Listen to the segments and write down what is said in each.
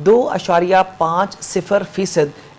2.50%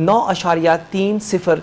9.30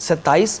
27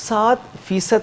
7%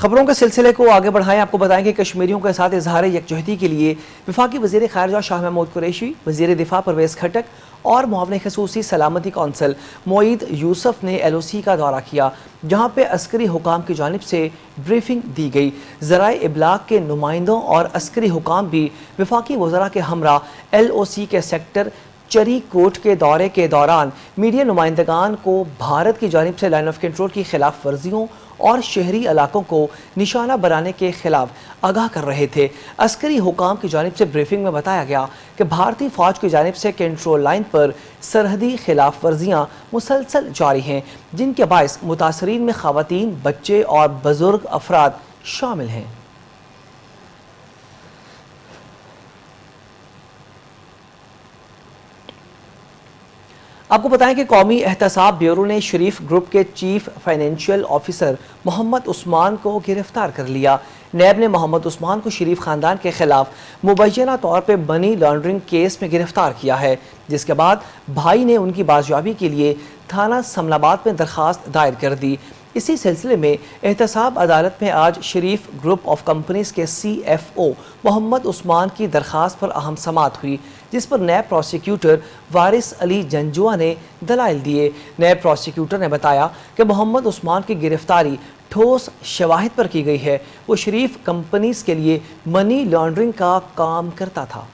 خبروں کے سلسلے کو آگے بڑھائیں، آپ کو بتائیں کہ کشمیریوں کے ساتھ اظہار یکجہتی کے لیے وفاقی وزیر خارجہ شاہ محمود قریشی، وزیر دفاع پرویز خٹک اور معاون خصوصی سلامتی کونسل معید یوسف نے LOC کا دورہ کیا، جہاں پہ عسکری حکام کی جانب سے بریفنگ دی گئی۔ ذرائع ابلاغ کے نمائندوں اور عسکری حکام بھی وفاقی وزراء کے ہمراہ LOC کے سیکٹر چری کوٹ کے دورے کے دوران میڈیا نمائندگان کو بھارت کی جانب سے لائن آف کنٹرول کی خلاف ورزیوں اور شہری علاقوں کو نشانہ بنانے کے خلاف آگاہ کر رہے تھے۔ عسکری حکام کی جانب سے بریفنگ میں بتایا گیا کہ بھارتی فوج کی جانب سے کنٹرول لائن پر سرحدی خلاف ورزیاں مسلسل جاری ہیں، جن کے باعث متاثرین میں خواتین، بچے اور بزرگ افراد شامل ہیں۔ آپ کو بتائیں کہ قومی احتساب بیورو نے شریف گروپ کے chief financial officer Muhammad Usman کو گرفتار کر لیا۔ نیب نے محمد عثمان کو شریف خاندان کے خلاف مبینہ طور پہ منی لانڈرنگ کیس میں گرفتار کیا ہے، جس کے بعد بھائی نے ان کی بازیابی کے لیے تھانہ سمل آباد میں درخواست دائر کر دی۔ اسی سلسلے میں احتساب عدالت میں آج شریف گروپ آف کمپنیز کے CFO محمد عثمان کی درخواست پر اہم سماعت ہوئی، جس پر نیب پروسیکیوٹر وارث علی جنجوہ نے دلائل دیے۔ نیب پروسیکیوٹر نے بتایا کہ محمد عثمان کی گرفتاری ٹھوس شواہد پر کی گئی ہے، وہ شریف کمپنیز کے لیے منی لانڈرنگ کا کام کرتا تھا۔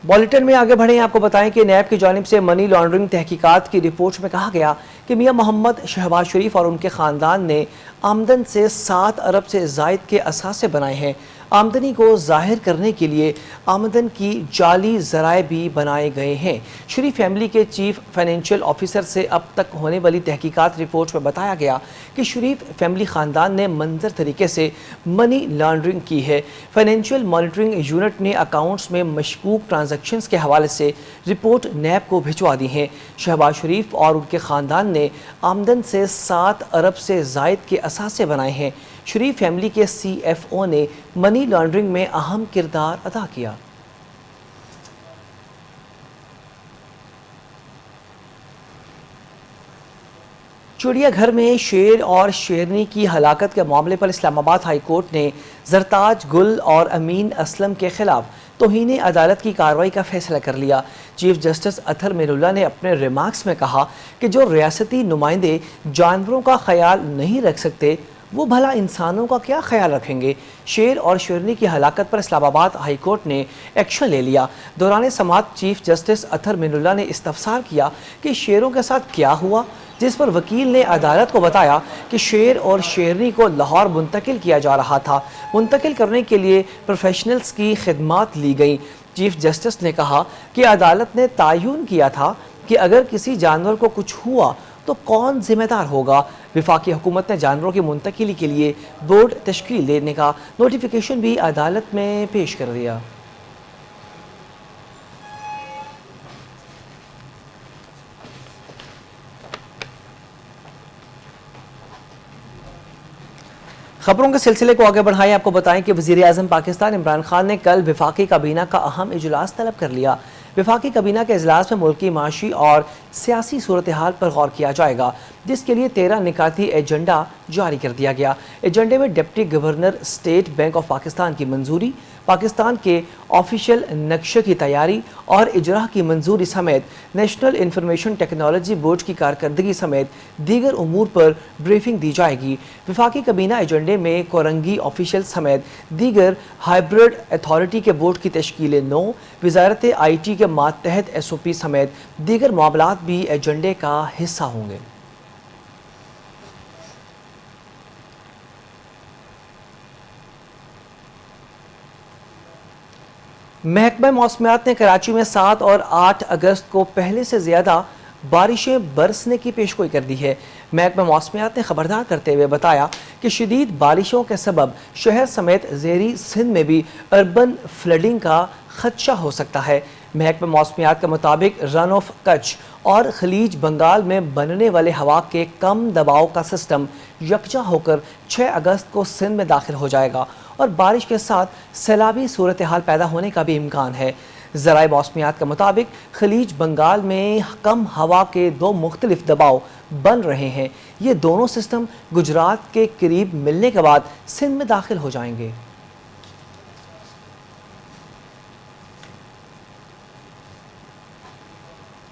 بولیٹن میں آگے بڑھیں، آپ کو بتائیں کہ نیب کی جانب سے منی لانڈرنگ تحقیقات کی رپورٹ میں کہا گیا کہ میاں محمد شہباز شریف اور ان کے خاندان نے آمدن سے 7 ارب سے زائد کے اثاثے بنائے ہیں۔ آمدنی کو ظاہر کرنے کے لیے آمدن کی جعلی ذرائع بھی بنائے گئے ہیں۔ شریف فیملی کے چیف فائنینشیل آفیسر سے اب تک ہونے والی تحقیقات رپورٹ میں بتایا گیا کہ شریف فیملی خاندان نے منظر طریقے سے منی لانڈرنگ کی ہے۔ فائنینشیل مانیٹرنگ یونٹ نے اکاؤنٹس میں مشکوک ٹرانزیکشنز کے حوالے سے رپورٹ نیب کو بھجوا دی ہیں۔ شہباز شریف اور ان کے خاندان نے آمدن سے 7 ارب سے زائد کے اثاثے بنائے ہیں۔ شریف فیملی کے CFO نے منی لانڈرنگ میں اہم کردار ادا کیا۔ چڑیا گھر میں شیر اور شیرنی کی ہلاکت کے معاملے پر اسلام آباد ہائی کورٹ نے زرتاج گل اور امین اسلم کے خلاف توہین عدالت کی کارروائی کا فیصلہ کر لیا۔ چیف جسٹس اطہر مین اللہ نے اپنے ریمارکس میں کہا کہ جو ریاستی نمائندے جانوروں کا خیال نہیں رکھ سکتے، وہ بھلا انسانوں کا کیا خیال رکھیں گے۔ شیر اور شیرنی کی ہلاکت پر اسلام آباد ہائی کورٹ نے ایکشن لے لیا۔ دوران سماعت چیف جسٹس اطہر مین اللہ نے استفسار کیا کہ شیروں کے ساتھ کیا ہوا، جس پر وکیل نے عدالت کو بتایا کہ شیر اور شیرنی کو لاہور منتقل کیا جا رہا تھا۔ منتقل کرنے کے لیے پروفیشنلز کی خدمات لی گئیں۔ چیف جسٹس نے کہا کہ عدالت نے تعین کیا تھا کہ اگر کسی جانور کو کچھ ہوا تو کون ذمہ دار ہوگا۔ وفاقی حکومت نے جانوروں کی منتقلی کے لیے بورڈ تشکیل دینے کا نوٹیفیکیشن بھی عدالت میں پیش کر دیا۔ خبروں کے سلسلے کو آگے بڑھائیں، آپ کو بتائیں کہ وزیر اعظم پاکستان عمران خان نے کل وفاقی کابینہ کا اہم اجلاس طلب کر لیا۔ وفاقی کابینہ کے اجلاس میں ملکی معاشی اور سیاسی صورتحال پر غور کیا جائے گا، جس کے لیے 13 نکاتی ایجنڈا جاری کر دیا گیا۔ ایجنڈے میں deputy governor state bank of Pakistan کی منظوری، پاکستان کے آفیشیل نقشے کی تیاری اور اجرا کی منظوری سمیت نیشنل انفارمیشن ٹیکنالوجی بورڈ کی کارکردگی سمیت دیگر امور پر بریفنگ دی جائے گی۔ وفاقی کابینہ ایجنڈے میں کورنگی آفیشیل سمیت دیگر ہائبرڈ اتھارٹی کے بورڈ کی تشکیل 9، وزارت IT کے ماتحت SOP سمیت دیگر معاملات بھی ایجنڈے کا حصہ ہوں گے۔ محکمہ موسمیات نے کراچی میں 7 اور 8 اگست کو پہلے سے زیادہ بارشیں برسنے کی پیشگوئی کر دی ہے۔ محکمہ موسمیات نے خبردار کرتے ہوئے بتایا کہ شدید بارشوں کے سبب شہر سمیت زیریں سندھ میں بھی اربن فلڈنگ کا خدشہ ہو سکتا ہے۔ محکمہ موسمیات کے مطابق رن آف کچھ اور خلیج بنگال میں بننے والے ہوا کے کم دباؤ کا سسٹم یکجا ہو کر 6 اگست کو سندھ میں داخل ہو جائے گا اور بارش کے ساتھ سیلابی صورتحال پیدا ہونے کا بھی امکان ہے۔ ذرائع موسمیات کے مطابق خلیج بنگال میں کم ہوا کے دو مختلف دباؤ بن رہے ہیں۔ یہ دونوں سسٹم گجرات کے قریب ملنے کے بعد سندھ میں داخل ہو جائیں گے۔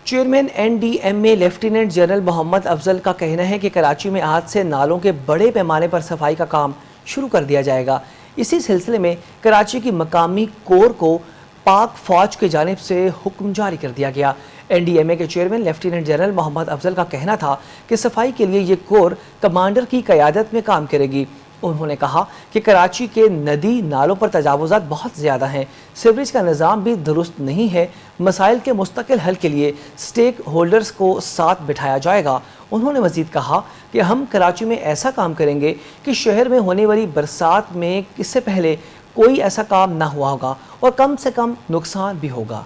Chairman N D M A lieutenant general Muhammad Afzal کا کہنا ہے کہ کراچی میں آج سے نالوں کے بڑے پیمانے پر صفائی کا کام شروع کر دیا جائے گا۔ اسی سلسلے میں کراچی کی مقامی کور کو پاک فوج کی جانب سے حکم جاری کر دیا گیا۔ این ڈی ایم اے کے chairman lieutenant general Muhammad Afzal کا کہنا تھا کہ صفائی کے لیے یہ کور کمانڈر کی قیادت میں کام کرے گی۔ انہوں نے کہا کہ کراچی کے ندی نالوں پر تجاوزات بہت زیادہ ہیں، سیوریج کا نظام بھی درست نہیں ہے۔ مسائل کے مستقل حل کے لیے سٹیک ہولڈرز کو ساتھ بٹھایا جائے گا۔ انہوں نے مزید کہا کہ ہم کراچی میں ایسا کام کریں گے کہ شہر میں ہونے والی برسات میں اس سے پہلے کوئی ایسا کام نہ ہوا ہوگا اور کم سے کم نقصان بھی ہوگا۔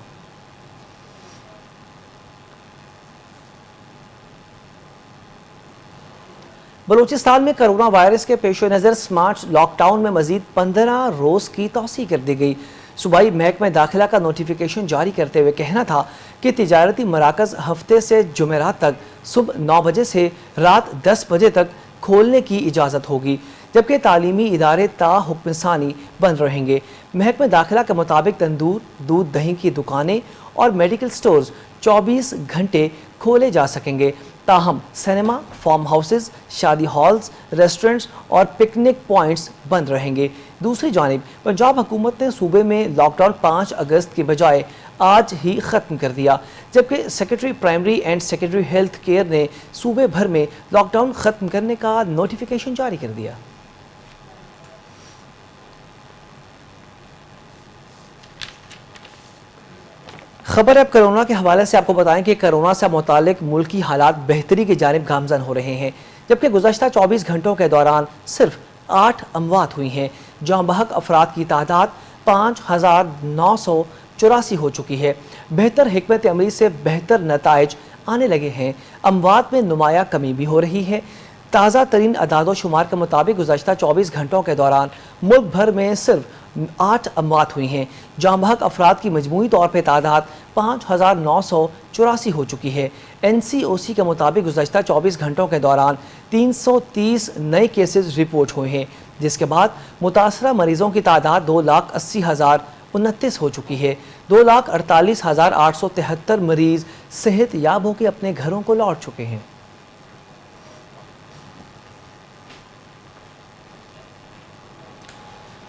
بلوچستان میں کرونا وائرس کے پیش نظر سمارٹ لاک ڈاؤن میں مزید 15 روز کی توسیع کر دی گئی۔ صوبائی محکمہ داخلہ کا نوٹیفیکیشن جاری کرتے ہوئے کہنا تھا کہ تجارتی مراکز ہفتے سے جمعرات تک صبح 9 بجے سے رات 10 بجے تک کھولنے کی اجازت ہوگی، جبکہ تعلیمی ادارے تا حکم ثانی بند رہیں گے۔ محکمہ داخلہ کے مطابق تندور، دودھ دہی کی دکانیں اور میڈیکل سٹورز 24 گھنٹے کھولے جا سکیں گے، تاہم سینما، فارم ہاؤسز، شادی ہالز، ریسٹورنٹس اور پکنک پوائنٹس بند رہیں گے۔ دوسری جانب پنجاب حکومت نے صوبے میں لاک ڈاؤن 5 اگست کی بجائے آج ہی ختم کر دیا، جبکہ secretary primary and secondary health care نے صوبے بھر میں لاک ڈاؤن ختم کرنے کا نوٹیفیکیشن جاری کر دیا۔ خبر اب کرونا کے حوالے سے آپ کو بتائیں کہ کرونا سے متعلق ملکی حالات بہتری کی جانب گامزن ہو رہے ہیں، جبکہ گزشتہ 24 گھنٹوں کے دوران صرف 8 اموات ہوئی ہیں۔ جاں بحق افراد کی تعداد 5984 ہو چکی ہے۔ بہتر حکمت عملی سے بہتر نتائج آنے لگے ہیں۔ اموات میں نمایاں کمی بھی ہو رہی ہے۔ تازہ ترین اعداد و شمار کے مطابق گزشتہ 24 گھنٹوں کے دوران ملک بھر میں صرف 8 اموات ہوئی ہیں۔ جاں بحق افراد کی مجموعی طور پہ تعداد 5984 ہو چکی ہے۔ این سی او سی کے مطابق گزشتہ 24 گھنٹوں کے دوران 330 نئے کیسز رپورٹ ہوئے ہیں، جس کے بعد متاثرہ مریضوں کی تعداد 2,80,029 ہو چکی ہے۔ 2,48,873 مریض صحت یاب ہو کے اپنے گھروں کو لوٹ چکے ہیں۔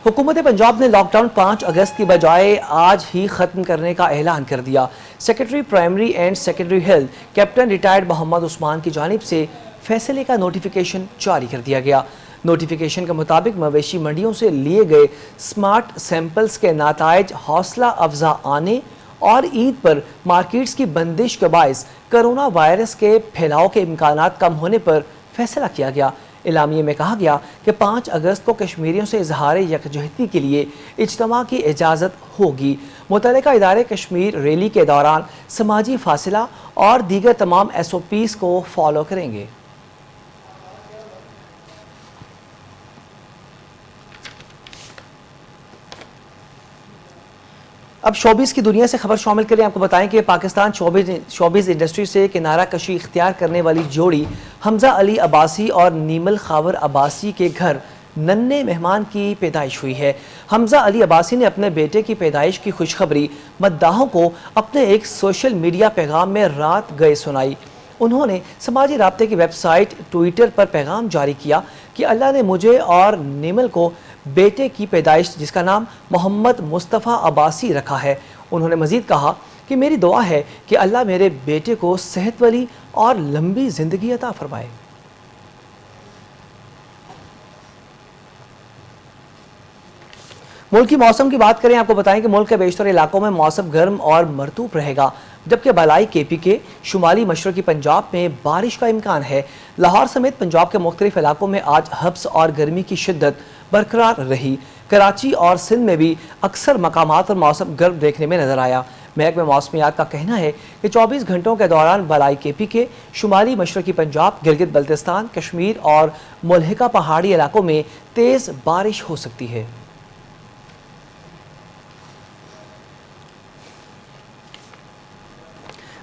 حکومت پنجاب نے لاک ڈاؤن 5 اگست کی بجائے آج ہی ختم کرنے کا اعلان کر دیا۔ Secretary primary and secondary health captain retired Muhammad Usman کی جانب سے فیصلے کا نوٹیفیکیشن جاری کر دیا گیا۔ نوٹیفیکیشن کے مطابق مویشی منڈیوں سے لیے گئے سمارٹ سیمپلز کے نتائج حوصلہ افزا آنے اور عید پر مارکیٹس کی بندش کے باعث کرونا وائرس کے پھیلاؤ کے امکانات کم ہونے پر فیصلہ کیا گیا۔ اعلامیے میں کہا گیا کہ 5 اگست کو کشمیریوں سے اظہار یکجہتی کے لیے اجتماع کی اجازت ہوگی۔ متعلقہ ادارے کشمیر ریلی کے دوران سماجی فاصلہ اور دیگر تمام ایس او پیز کو فالو کریں گے۔ اب شوبز کی دنیا سے خبر شامل کریں۔ آپ کو بتائیں کہ پاکستان شوبز انڈسٹری سے کنارہ کشی اختیار کرنے والی جوڑی حمزہ علی عباسی اور نیمل خاور عباسی کے گھر ننھے مہمان کی پیدائش ہوئی ہے۔ حمزہ علی عباسی نے اپنے بیٹے کی پیدائش کی خوشخبری مداحوں کو اپنے ایک سوشل میڈیا پیغام میں رات گئے سنائی۔ انہوں نے سماجی رابطے کی ویب سائٹ ٹویٹر پر پیغام جاری کیا کہ اللہ نے مجھے اور نیمل کو بیٹے کی پیدائش جس کا نام محمد مصطفیٰ عباسی رکھا ہے۔ انہوں نے مزید کہا کہ میری دعا ہے کہ اللہ میرے بیٹے کو صحت والی اور لمبی زندگی عطا فرمائے۔ ملک کی موسم کی بات کریں، آپ کو بتائیں کہ ملک کے بیشتر علاقوں میں موسم گرم اور مرطوب رہے گا، جبکہ بالائی کے پی کے شمالی مشرقی پنجاب میں بارش کا امکان ہے۔ لاہور سمیت پنجاب کے مختلف علاقوں میں آج حبس اور گرمی کی شدت برقرار رہی۔ کراچی اور سندھ میں بھی اکثر مقامات پر موسم گرم دیکھنے میں نظر آیا۔ محکمہ موسمیات کا کہنا ہے کہ 24 گھنٹوں کے دوران بالائی کے پی کے شمالی مشرقی پنجاب، گلگت بلتستان، کشمیر اور ملحقہ پہاڑی علاقوں میں تیز بارش ہو سکتی ہے۔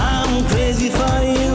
I'm crazy for you।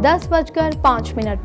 10:05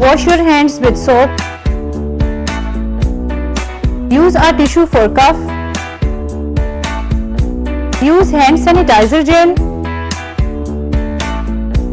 Wash your hands with soap. Use a tissue for cough. Use hand sanitizer gel.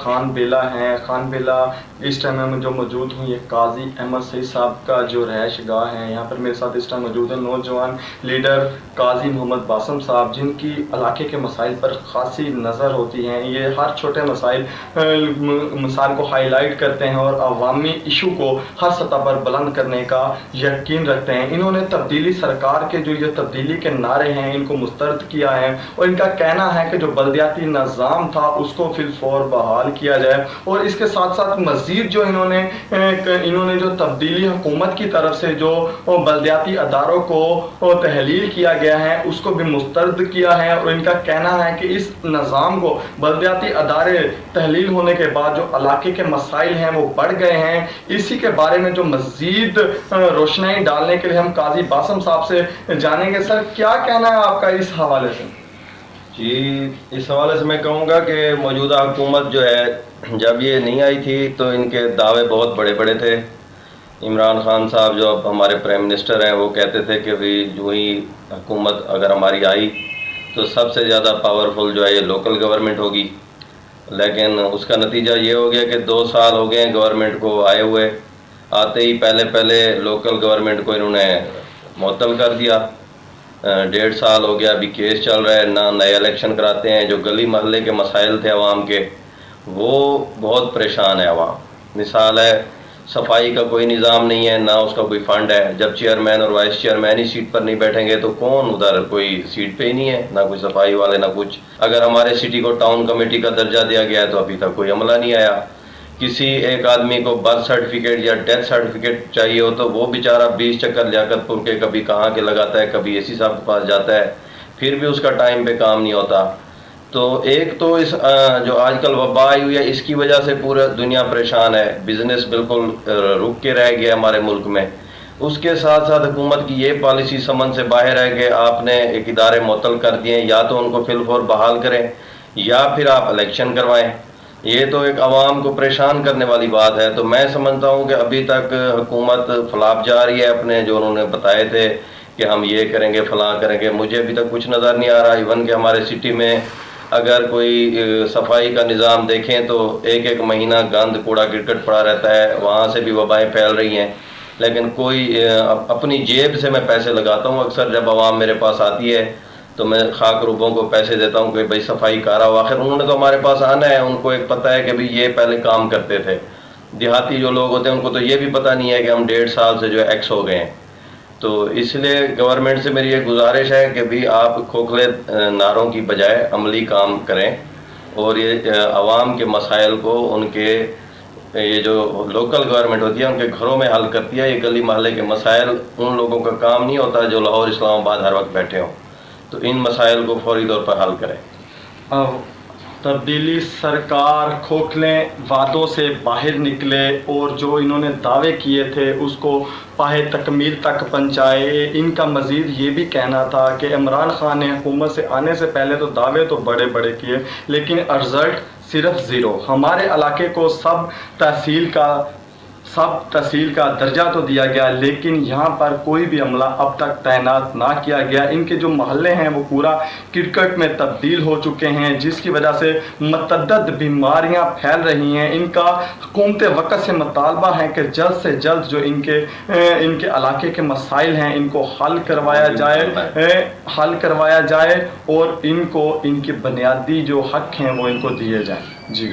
Khan بیلا ہے. خان بیلا اس ٹائم میں جو موجود ہوں یہ قاضی احمد سعید صاحب کا جو رہائش گاہ ہے. یہاں پر میرے ساتھ اس ٹائم موجود ہیں نوجوان لیڈر قاضی محمد باسم صاحب، جن کی علاقے کے مسائل پر خاصی نظر ہوتی ہیں. یہ ہر چھوٹے مسائل کو ہائی لائٹ کرتے ہیں اور عوامی ایشو کو ہر سطح پر بلند کرنے کا یقین رکھتے ہیں. انہوں نے تبدیلی سرکار کے جو یہ تبدیلی کے نعرے ہیں ان کو مسترد کیا ہے اور ان کا کہنا ہے کہ جو بلدیاتی نظام تھا اس کو فی الفور بحال کیا جائے. اور اس کے ساتھ ساتھ مزید جو انہوں نے جو تبدیلی حکومت کی طرف سے جو بلدیاتی اداروں کو تحلیل کیا گیا ہے اس کو بھی مسترد کیا ہے. اور ان کا کہنا ہے کہ اس نظام کو بلدیاتی ادارے تحلیل ہونے کے بعد جو علاقے کے مسائل ہیں وہ بڑھ گئے ہیں. اسی کے بارے میں جو مزید روشنائی ڈالنے کے لیے ہم قاضی باسم صاحب سے جانیں گے. سر، کیا کہنا ہے آپ کا اس حوالے سے؟ جی، اس حوالے سے میں کہوں گا کہ موجودہ حکومت جو ہے جب یہ نہیں آئی تھی تو ان کے دعوے بہت بڑے بڑے تھے. عمران خان صاحب جو اب ہمارے پرائم منسٹر ہیں وہ کہتے تھے کہ جو ہی حکومت اگر ہماری آئی تو سب سے زیادہ پاورفل جو ہے یہ لوکل گورنمنٹ ہوگی. لیکن اس کا نتیجہ یہ ہو گیا کہ 2 سال ہو گئے ہیں گورنمنٹ کو آئے ہوئے. آتے ہی پہلے لوکل گورنمنٹ کو انہوں نے معطل کر دیا. 1.5 سال ہو گیا، ابھی کیس چل رہا ہے، نہ نئے الیکشن کراتے ہیں. جو گلی محلے کے مسائل تھے عوام کے وہ بہت پریشان ہے عوام. مثال ہے، صفائی کا کوئی نظام نہیں ہے، نہ اس کا کوئی فنڈ ہے. جب چیئرمین اور وائس چیئرمین ہی سیٹ پر نہیں بیٹھیں گے تو کون ادھر، کوئی سیٹ پہ ہی نہیں ہے، نہ کوئی صفائی والے نہ کچھ. اگر ہمارے سٹی کو ٹاؤن کمیٹی کا درجہ دیا گیا ہے تو ابھی تک کوئی عملہ نہیں آیا. کسی ایک آدمی کو برتھ سرٹیفکیٹ یا ڈیتھ سرٹیفکیٹ چاہیے ہو تو وہ بیچارہ 20 چکر لیاقت پور کے کبھی کہاں کے لگاتا ہے، کبھی اے سی صاحب کے پاس جاتا ہے، پھر بھی اس کا ٹائم پہ کام نہیں ہوتا. تو ایک تو اس جو آج کل وبا آئی ہوئی ہے اس کی وجہ سے پورا دنیا پریشان ہے. بزنس بالکل رک کے رہ گیا ہمارے ملک میں. اس کے ساتھ ساتھ حکومت کی یہ پالیسی سمجھ سے باہر ہے کہ آپ نے ایک ادارے معطل کر دیے، یا تو ان کو فی الفور بحال کریں یا پھر آپ الیکشن کروائیں. یہ تو ایک عوام کو پریشان کرنے والی بات ہے. تو میں سمجھتا ہوں کہ ابھی تک حکومت فلاپ جا رہی ہے اپنے جو انہوں نے بتائے تھے کہ ہم یہ کریں گے فلاں کریں گے. مجھے ابھی تک کچھ نظر نہیں آ رہا. ایون کہ ہمارے سٹی میں اگر کوئی صفائی کا نظام دیکھیں تو ایک مہینہ گند کوڑا کرکٹ پڑا رہتا ہے، وہاں سے بھی وبائیں پھیل رہی ہیں. لیکن کوئی اپنی جیب سے میں پیسے لگاتا ہوں. اکثر جب عوام میرے پاس آتی ہے تو میں خاک روبوں کو پیسے دیتا ہوں کہ بھائی صفائی کارا ہو. آخر انہوں نے تو ہمارے پاس آنا ہے، ان کو ایک پتہ ہے کہ بھائی یہ پہلے کام کرتے تھے. دیہاتی جو لوگ ہوتے ہیں ان کو تو یہ بھی پتہ نہیں ہے کہ ہم 1.5 سال سے جو ایکس ہو گئے ہیں. تو اس لیے گورنمنٹ سے میری یہ گزارش ہے کہ بھی آپ کھوکھلے نعروں کی بجائے عملی کام کریں اور یہ عوام کے مسائل کو ان کے یہ جو لوکل گورنمنٹ ہوتی ہے ان کے گھروں میں حل کرتی ہے. یہ گلی محلے کے مسائل ان لوگوں کا کام نہیں ہوتا جو لاہور اسلام آباد ہر وقت بیٹھے ہوں. تو ان مسائل کو فوری طور پر حل کریں. تبدیلی سرکار کھوکھلے وعدوں سے باہر نکلے اور جو انہوں نے دعوے کیے تھے اس کو پاہے تکمیل تک پہنچائے. ان کا مزید یہ بھی کہنا تھا کہ عمران خان نے حکومت سے آنے سے پہلے تو دعوے تو بڑے بڑے کیے لیکن رزلٹ صرف 0. ہمارے علاقے کو سب تحصیل کا درجہ تو دیا گیا لیکن یہاں پر کوئی بھی عملہ اب تک تعینات نہ کیا گیا. ان کے جو محلے ہیں وہ پورا کرکٹ میں تبدیل ہو چکے ہیں جس کی وجہ سے متعدد بیماریاں پھیل رہی ہیں. ان کا حکومت وقت سے مطالبہ ہے کہ جلد سے جلد جو ان کے علاقے کے مسائل ہیں ان کو حل کروایا جائے اور ان کے بنیادی جو حق ہیں وہ ان کو دیے جائیں. جی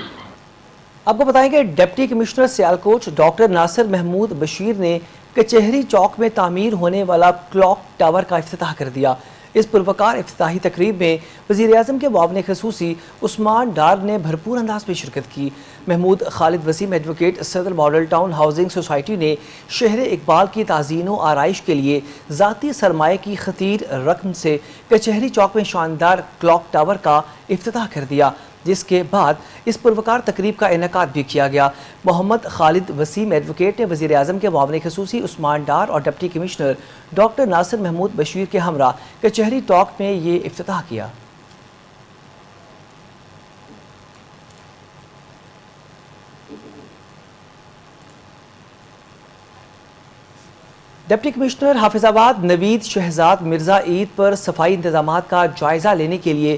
آپ کو بتائیں کہ ڈپٹی کمشنر سیالکوٹ ڈاکٹر ناصر محمود بشیر نے کچہری چوک میں تعمیر ہونے والا کلاک ٹاور کا افتتاح کر دیا. اس پروقار افتتاحی تقریب میں وزیر اعظم کے معاون خصوصی عثمان ڈار نے بھرپور انداز میں شرکت کی. محمود خالد وسیم ایڈوکیٹ صدر ماڈل ٹاؤن ہاؤسنگ سوسائٹی نے شہر اقبال کی تعزین و آرائش کے لیے ذاتی سرمایہ کی خطیر رقم سے کچہری چوک میں شاندار کلاک ٹاور کا افتتاح کر دیا جس کے بعد اس پروقار تقریب کا انعقاد بھی کیا گیا. محمد خالد وسیم ایڈوکیٹ نے وزیر اعظم کے معاون خصوصی عثمان ڈار اور ڈپٹی کمشنر ڈاکٹر ناصر محمود بشیر کے ہمراہ کچہری ٹاک میں یہ افتتاح کیا. ڈپٹی کمشنر حافظ آباد نوید شہزاد مرزا عید پر صفائی انتظامات کا جائزہ لینے کے لیے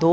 2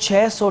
600